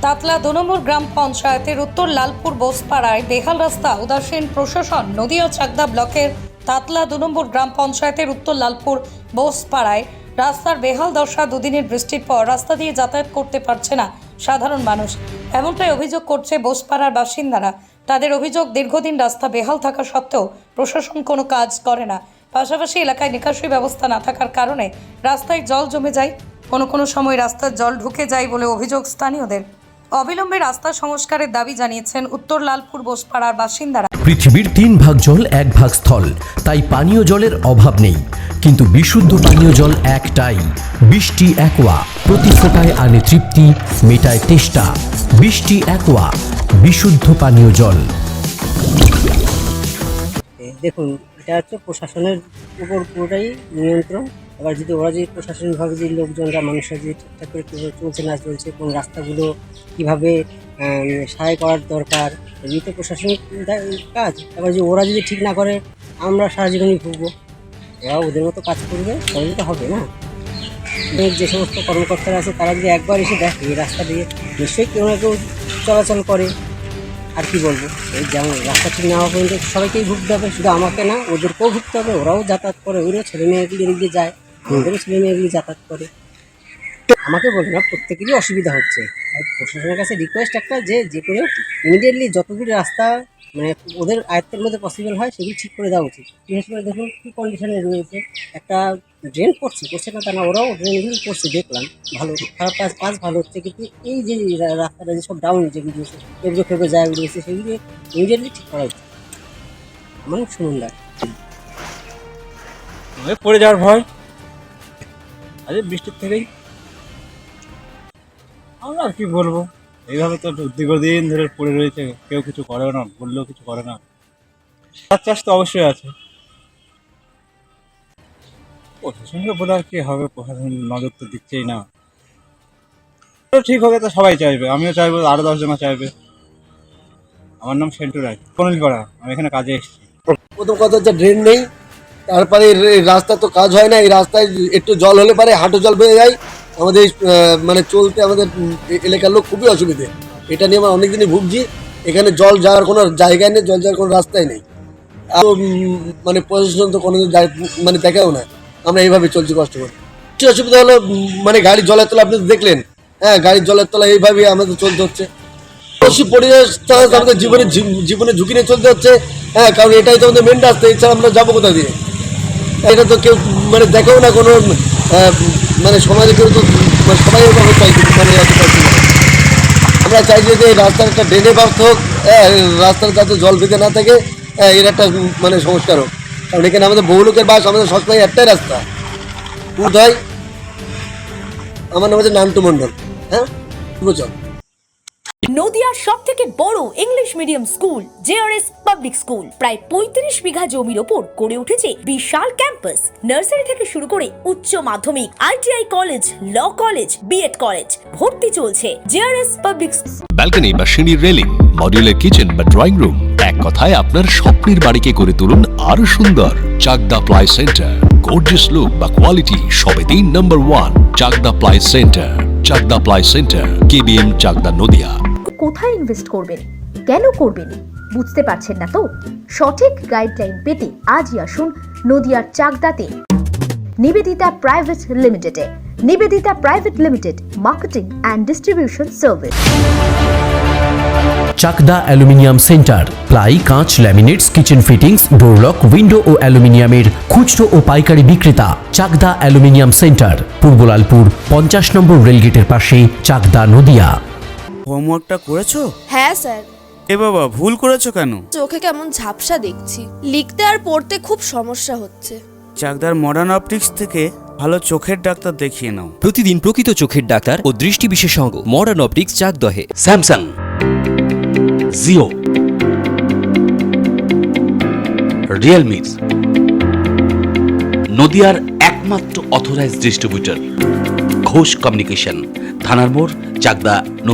তাতলা 2 নম্বর গ্রাম পঞ্চায়েতের উত্তর লালপুর বোসপাড়ায় বেহাল রাস্তা, উদাসীন প্রশাসন। নদিয়া চাকদা ব্লকের তাতলা 2 নম্বর গ্রাম পঞ্চায়েতের উত্তর লালপুর বোসপাড়ায় রাস্তার বেহাল দশা। দুদিনের বৃষ্টির পর রাস্তা দিয়ে যাতায়াত করতে পারছে না সাধারণ মানুষ, এমনটাই অভিযোগ করছে বোসপাড়ার বাসিন্দারা। তাদের অভিযোগ, দীর্ঘদিন রাস্তা বেহাল থাকা সত্ত্বেও প্রশাসন কোনো কাজ করে না। পাশাপাশি এলাকায় নিকাশি ব্যবস্থা না থাকার কারণে রাস্তায় জল জমে যায়, কোনো সময় রাস্তার জল ঢুকে যায় বলে অভিযোগ স্থানীয়দের। অবিলম্বে রাস্তা সংস্কারের দাবি জানিয়েছেন উত্তর লালপুর বোসপাড়ার বাসিন্দারা। পৃথিবীর 3 ভাগ জল 1 ভাগ স্থল, তাই পানীয় জলের অভাব নেই, কিন্তু বিশুদ্ধ পানীয় জল একটাই, বৃষ্টি অ্যাকোয়া। প্রতি ফোঁটায় আনে তৃপ্তি, মেটায় তেষ্টা। বৃষ্টি অ্যাকোয়া, বিশুদ্ধ পানীয় জল। দেখুন, এটা হচ্ছে প্রশাসনের উপর পুরোটাই নিয়ন্ত্রণ। আবার যদি ওরা যদি প্রশাসনিকভাবে যে লোকজনরা মানুষের যে ঠিকঠাক করে কীভাবে চলছে না চলছে, কোন রাস্তাগুলো কীভাবে সাহায্য করার দরকার, এগুলি তো প্রশাসনিক কাজ। আবার যে ওরা যদি ঠিক না করে আমরা সারা জীবনই ভুগবো। ওরা ওদের মতো কাজ করবে, তাহলে তো হবে না। যে সমস্ত কর্মকর্তারা আছে তারা যদি একবার এসে দেখে এই রাস্তা দিয়ে, নিশ্চয়ই কেউ না কেউ চলাচল করে। আর কি বলবো, এই যেমন রাস্তা ঠিক না হওয়া পর্যন্ত সবাইকেই ভুগতে হবে, শুধু আমাকে না, ওদেরকেও ভুগতে হবে। ওরাও যাতায়াত করে, ওদেরও ছেলে মেয়েগুলি এদিকে যায়, ওদেরও ছেলে মেয়েগুলি যাতায়াত করে। আমাকে বলবো না, প্রত্যেকেরই অসুবিধা হচ্ছে। প্রশাসনের কাছে রিকোয়েস্ট একটা, যে করে ইমিডিয়েটলি যতগুলি রাস্তা মানে ওদের আয়ত্তের মধ্যে পসিবল হয় সেগুলি ঠিক করে দেওয়া উচিত। বিশেষ করে দেখুন কী কন্ডিশনে রয়েছে, একটা ড্রেন করছে না তা না, ওরাও ড্রেনগুলি করছে দেখলাম, ভালো খারাপ কাজ ভালো হচ্ছে। কিন্তু এই যে রাস্তাটা যেসব ডাউন যেগুলি এগুলো ফেঁপে জায়গাগুলো রয়েছে সেগুলি ইমিডিয়েটলি ঠিক করা উচিত। আমার শুনুন না, পড়ে যাওয়ার ভয় আরে বৃষ্টির থেকেই। আমরা আর কি বলবো, এইভাবে তো দীর্ঘদিন ধরে পড়ে রয়েছে, কেউ কিছু করে না, বললেও কিছু করে না। চাষ তো অবশ্যই আছে, প্রশাসনকে বলে আর কি হবে, প্রশাসন নজর তো দিচ্ছেই না। ঠিক হবে তো সবাই চাইবে, আমিও চাইবো, আরো 10 জন চাইবে। আমার নাম সেন্টু রায়, কনিলপাড়া, আমি এখানে কাজে এসেছি। প্রথম কথা হচ্ছে ড্রেন নেই, তারপরে রাস্তা তো কাজ হয় না। এই রাস্তায় একটু জল হলে পারে হাঁটু জল বেড়ে যায়, আমাদের মানে চলতে আমাদের এলাকার লোক খুবই অসুবিধে। এটা নিয়ে আমরা অনেকদিনই ভুগছি। এখানে জল যাওয়ার কোনো জায়গায় নেই, জল যাওয়ার কোনো রাস্তাই নেই। আর মানে প্রশাসন তো কোনো মানে দেখাও না, আমরা এইভাবে চলছি কষ্ট করে। কি অসুবিধা হলো, মানে গাড়ির জলের তলা আপনি দেখলেন, হ্যাঁ গাড়ির জলের তলা এইভাবে আমাদের চলতে হচ্ছে। অবশ্যই পরিবেশ আমাদের জীবনে ঝুঁকি নিয়ে চলতে হচ্ছে, হ্যাঁ, কারণ এটাই তো আমাদের মেন রাস্তা, এছাড়া আমরা যাবো কোথা দিয়ে? এটা তো কেউ মানে দেখেও না, কোনো মানে সমাজে কেউ তো সবাই ওভাবে চাইছে, মানে আমরা চাইছি যে রাস্তার একটা ড্রেনের ব্যবস্থা হোক, রাস্তার যাতে জল বেঁধে না থাকে, এর একটা মানে সংস্কার হোক। কারণ এখানে আমাদের বহু লোকের বাস, আমাদের সবসময় একটাই রাস্তা উদয়। আমার নাম হচ্ছে নান্টু মণ্ডল, হ্যাঁ বুঝল। নদিয়ার সবথেকে বড় English medium school JRS public school, প্রায় 35 বিঘা জমির ওপর গড়ে উঠেছে বিশাল ক্যাম্পাস। নার্সারি থেকে শুরু করে উচ্চ মাধ্যমিক, ITI college, law college, B Ed college, ভর্তি চলছে জেআরএস পাবলিক। ব্যালকনি বা সিঁড়ির রেলিং, মডিউলার কিচেন বা ড্রয়িং রুম, এক কথায় আপনার স্বপ্নের বাড়িকে করে তুলুন আরো সুন্দর। Chakdaha ply centre, gorgeous look বা কোয়ালিটি সবে 3 number 1 Chakdaha ply centre. Chakdaha ply centre, KBM, Chakdaha, Nadia. কোথায় ইনভেস্ট করবেন, কেন করবেন, বুঝতে পারছেন না তো? সঠিক গাইডলাইন পেতে আজই আসুন নদিয়ার চাকদাতে নিবেদিতা প্রাইভেট লিমিটেডে। Nivedita private limited, marketing and distribution service. Chakdah aluminium centre, ply, কাঁচ, laminates, kitchen fittings, door lock, window ও অ্যালুমিনিয়ামের খুচরো ও পাইকারি বিক্রেতা। চাকদা অ্যালুমিনিয়াম সেন্টার, পূর্ব লালপুর 50 নম্বর রেলগেটের পাশে, চাকদা, নদিয়া। হোমওয়ার্কটা করেছো? হ্যাঁ স্যার। এ বাবা, ভুল করেছো কেন? চোখে কেমন ঝাপসা দেখছি, লিখতে আর পড়তে খুব সমস্যা হচ্ছে। চাকদার মডার্ন অপটিক্স থেকে ভালো চোখের ডাক্তার দেখিয়ে নাও। প্রতিদিন প্রকৃত চোখের ডাক্তার ও দৃষ্টি বিশেষজ্ঞ মডার্ন অপটিক্স, চাকদহে। স্যামসাং, জিও, রিয়েলমি, নদিয়ার একমাত্র অথরাইজড ডিস্ট্রিবিউটর ঘোষ কমিউনিকেশন, থানার মোড়, চাকদা।